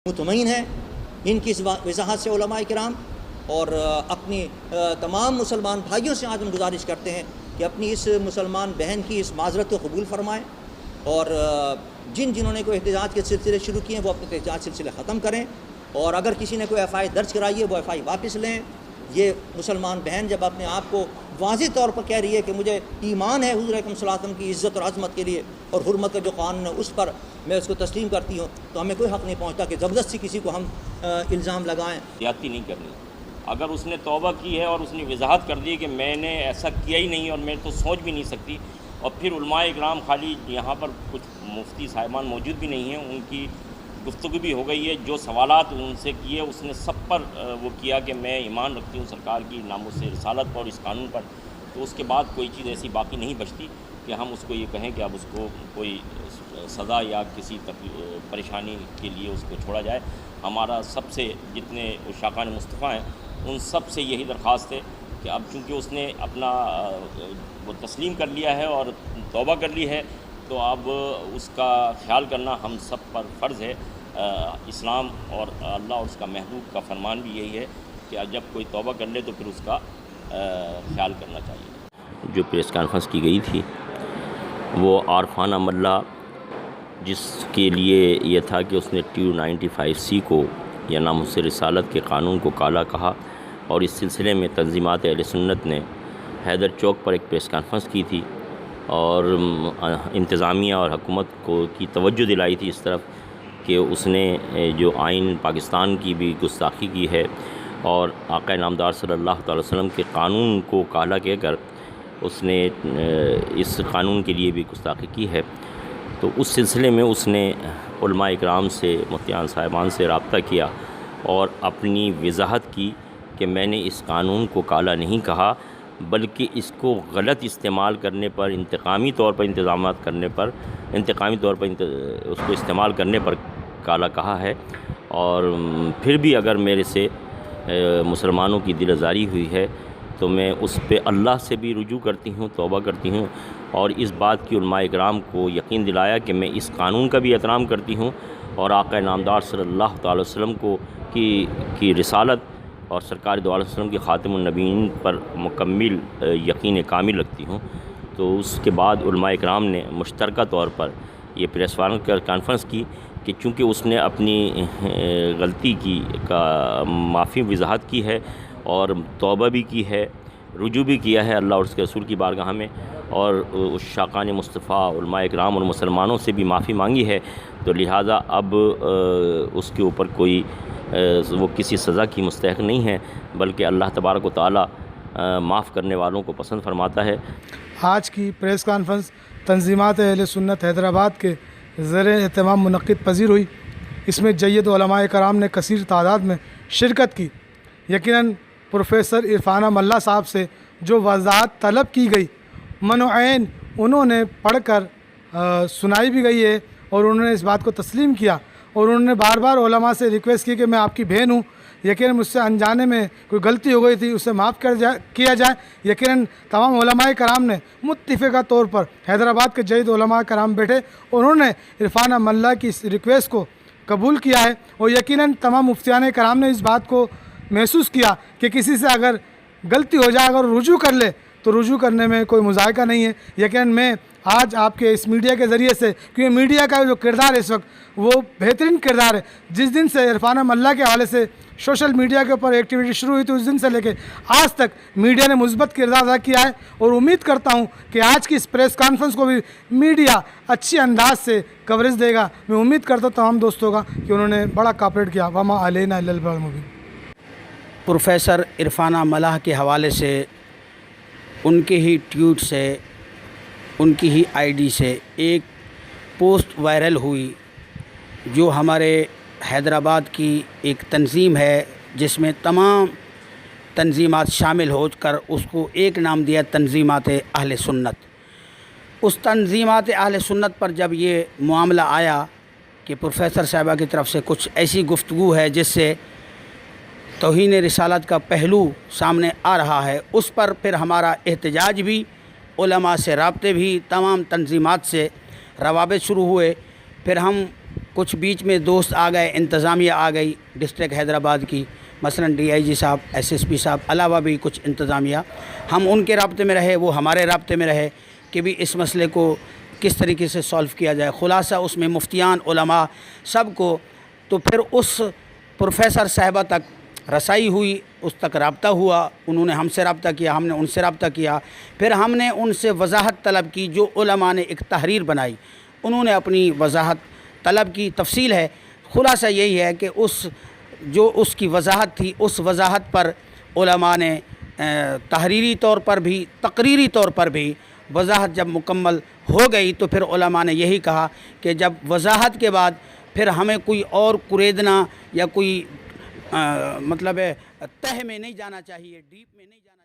مطمئن ہیں ان کی اس وضاحت سے علماء کرام، اور اپنی تمام مسلمان بھائیوں سے آج ہم گزارش کرتے ہیں کہ اپنی اس مسلمان بہن کی اس معذرت کو قبول فرمائیں، اور جنہوں نے کوئی احتجاج کے سلسلے شروع کیے ہیں وہ اپنے احتجاج سلسلے ختم کریں، اور اگر کسی نے کوئی FI درج کرائی ہے وہ FI واپس لیں۔ یہ مسلمان بہن جب اپنے آپ کو واضح طور پر کہہ رہی ہے کہ مجھے ایمان ہے حضور اکرم صلی اللہ علیہ وسلم کی عزت اور عظمت کے لیے اور حرمت کا جو قانون ہے اس پر میں اس کو تسلیم کرتی ہوں، تو ہمیں کوئی حق نہیں پہنچتا کہ زبردستی کسی کو ہم الزام لگائیں۔ زیادتی نہیں کرنی۔ اگر اس نے توبہ کی ہے اور اس نے وضاحت کر دی کہ میں نے ایسا کیا ہی نہیں اور میں تو سوچ بھی نہیں سکتی، اور پھر علماء اکرام خالی یہاں پر کچھ مفتی صاحبان موجود بھی نہیں ہیں، ان کی گفتگو بھی ہو گئی ہے، جو سوالات ان سے کیے اس نے سب پر وہ کیا کہ میں ایمان رکھتی ہوں سرکار کی ناموس رسالت پر اور اس قانون پر، تو اس کے بعد کوئی چیز ایسی باقی نہیں بچتی کہ ہم اس کو یہ کہیں کہ اب اس کو کوئی سزا یا کسی پریشانی کے لیے اس کو چھوڑا جائے۔ ہمارا سب سے جتنے عشاقان مصطفیٰ ہیں ان سب سے یہی درخواست ہے کہ اب چونکہ اس نے اپنا وہ تسلیم کر لیا ہے اور توبہ کر لی ہے، تو اب اس کا خیال کرنا ہم سب پر فرض ہے۔ اسلام اور اللہ اور اس کا محبوب کا فرمان بھی یہی ہے کہ جب کوئی توبہ کر لے تو پھر اس کا خیال کرنا چاہیے۔ جو پریس کانفرنس کی گئی تھی وہ عارفانہ ملا، جس کے لیے یہ تھا کہ اس نے 295C کو یا ناموس رسالت کے قانون کو کالا کہا، اور اس سلسلے میں تنظیمات اہل سنت نے حیدر چوک پر ایک پریس کانفرنس کی تھی اور انتظامیہ اور حکومت کو کی توجہ دلائی تھی اس طرف کہ اس نے جو آئین پاکستان کی بھی گستاخی کی ہے اور آقا نامدار صلی اللہ تعالی وسلم کے قانون کو کالا کہہ کر اس نے اس قانون کے لیے بھی گستاخی کی ہے۔ تو اس سلسلے میں اس نے علماء اکرام سے، مفتیان صاحبان سے رابطہ کیا اور اپنی وضاحت کی کہ میں نے اس قانون کو کالا نہیں کہا، بلکہ اس کو غلط استعمال کرنے پر، انتقامی طور پر اس کو استعمال کرنے پر کالا کہا ہے، اور پھر بھی اگر میرے سے مسلمانوں کی دل آزاری ہوئی ہے تو میں اس پہ اللہ سے بھی رجوع کرتی ہوں، توبہ کرتی ہوں، اور اس بات کی علماء اکرام کو یقین دلایا کہ میں اس قانون کا بھی احترام کرتی ہوں اور آقا نامدار صلی اللہ تعالی وسلم کو کی رسالت اور سرکار دو عالم وسلم کی خاتم النبیین پر مکمل یقین کامل رکھتی ہوں۔ تو اس کے بعد علماء اکرام نے مشترکہ طور پر یہ پریس کانفرنس کی کہ چونکہ اس نے اپنی غلطی کا معافی وضاحت کی ہے اور توبہ بھی کی ہے، رجوع بھی کیا ہے اللہ اور اس کے رسول کی بارگاہ میں، اور عشاقان مصطفیٰ علماء اکرام اور مسلمانوں سے بھی معافی مانگی ہے، تو لہٰذا اب اس کے اوپر کوئی وہ کسی سزا کی مستحق نہیں ہے، بلکہ اللہ تبارک و تعالی معاف کرنے والوں کو پسند فرماتا ہے۔ آج کی پریس کانفرنس تنظیمات اہل سنت حیدرآباد کے زیر اہتمام منعقد پذیر ہوئی۔ اس میں جید علماء کرام نے کثیر تعداد میں شرکت کی۔ یقیناً پروفیسر عرفانہ ملا صاحب سے جو وضاحت طلب کی گئی من و عین انہوں نے پڑھ کر سنائی بھی گئی ہے، اور انہوں نے اس بات کو تسلیم کیا، اور انہوں نے بار بار علماء سے ریکویسٹ کی کہ میں آپ کی بہن ہوں، یقیناً مجھ سے انجانے میں کوئی غلطی ہو گئی تھی، اسے معاف کیا جائے۔ یقیناً تمام علماء کرام نے متفقہ طور پر حیدرآباد کے جید علماء کرام بیٹھے، انہوں نے عرفانہ ملا کی اس ریکویسٹ کو قبول کیا ہے، اور یقیناً تمام مفتیان کرام نے اس بات کو محسوس کیا کہ کسی سے اگر غلطی ہو جائے، اگر رجوع کر لے تو رجوع کرنے میں کوئی مذائقہ نہیں ہے۔ یقیناً میں آج آپ کے اس میڈیا کے ذریعے سے، کیونکہ میڈیا کا جو کردار ہے اس وقت وہ بہترین کردار ہے، جس دن سے عرفانہ ملا کے حوالے سے سوشل میڈیا کے اوپر ایکٹیویٹی شروع ہوئی تھی اس دن سے لے کے آج تک میڈیا نے مثبت کردار ادا کیا ہے، اور امید کرتا ہوں کہ آج کی اس پریس کانفرنس کو بھی میڈیا اچھی انداز سے کوریج دے گا۔ میں امید کرتا ہوں تمام دوستوں کا کہ انہوں نے بڑا کوآپریٹ کیا۔ وما علینا الا البلاغ المبین۔ پروفیسر عرفانہ ملا کے حوالے سے ان کے ہی ٹویٹ سے، ان کی ہی ID سے ایک پوسٹ وائرل ہوئی جو ہمارے حیدرآباد کی ایک تنظیم ہے جس میں تمام تنظیمات شامل ہو کر اس کو ایک نام دیا تنظیمات اہل سنت۔ اس تنظیمات اہل سنت پر جب یہ معاملہ آیا کہ پروفیسر صاحبہ کی طرف سے کچھ ایسی گفتگو ہے جس سے توہین رسالت کا پہلو سامنے آ رہا ہے، اس پر پھر ہمارا احتجاج بھی، علماء سے رابطے بھی، تمام تنظیمات سے روابط شروع ہوئے۔ پھر ہم کچھ بیچ میں دوست آ گئے، انتظامیہ آ گئی ڈسٹرکٹ حیدرآباد کی، مثلاً DIG صاحب، SSP صاحب، علاوہ بھی کچھ انتظامیہ، ہم ان کے رابطے میں رہے، وہ ہمارے رابطے میں رہے کہ بھی اس مسئلے کو کس طریقے سے سولو کیا جائے۔ خلاصہ اس میں مفتیان، علماء سب کو، تو پھر اس پروفیسر صاحبہ تک رسائی ہوئی، اس تک رابطہ ہوا، انہوں نے ہم سے رابطہ کیا، ہم نے ان سے رابطہ کیا، پھر ہم نے ان سے وضاحت طلب کی، جو علماء نے ایک تحریر بنائی انہوں نے اپنی وضاحت طلب کی، تفصیل ہے۔ خلاصہ یہی ہے کہ اس کی وضاحت تھی، اس وضاحت پر علماء نے تحریری طور پر بھی، تقریری طور پر بھی وضاحت جب مکمل ہو گئی تو پھر علماء نے یہی کہا کہ جب وضاحت کے بعد پھر ہمیں کوئی اور کریدنا یا کوئی مطلب تہ میں نہیں جانا چاہیے، ڈیپ میں نہیں جانا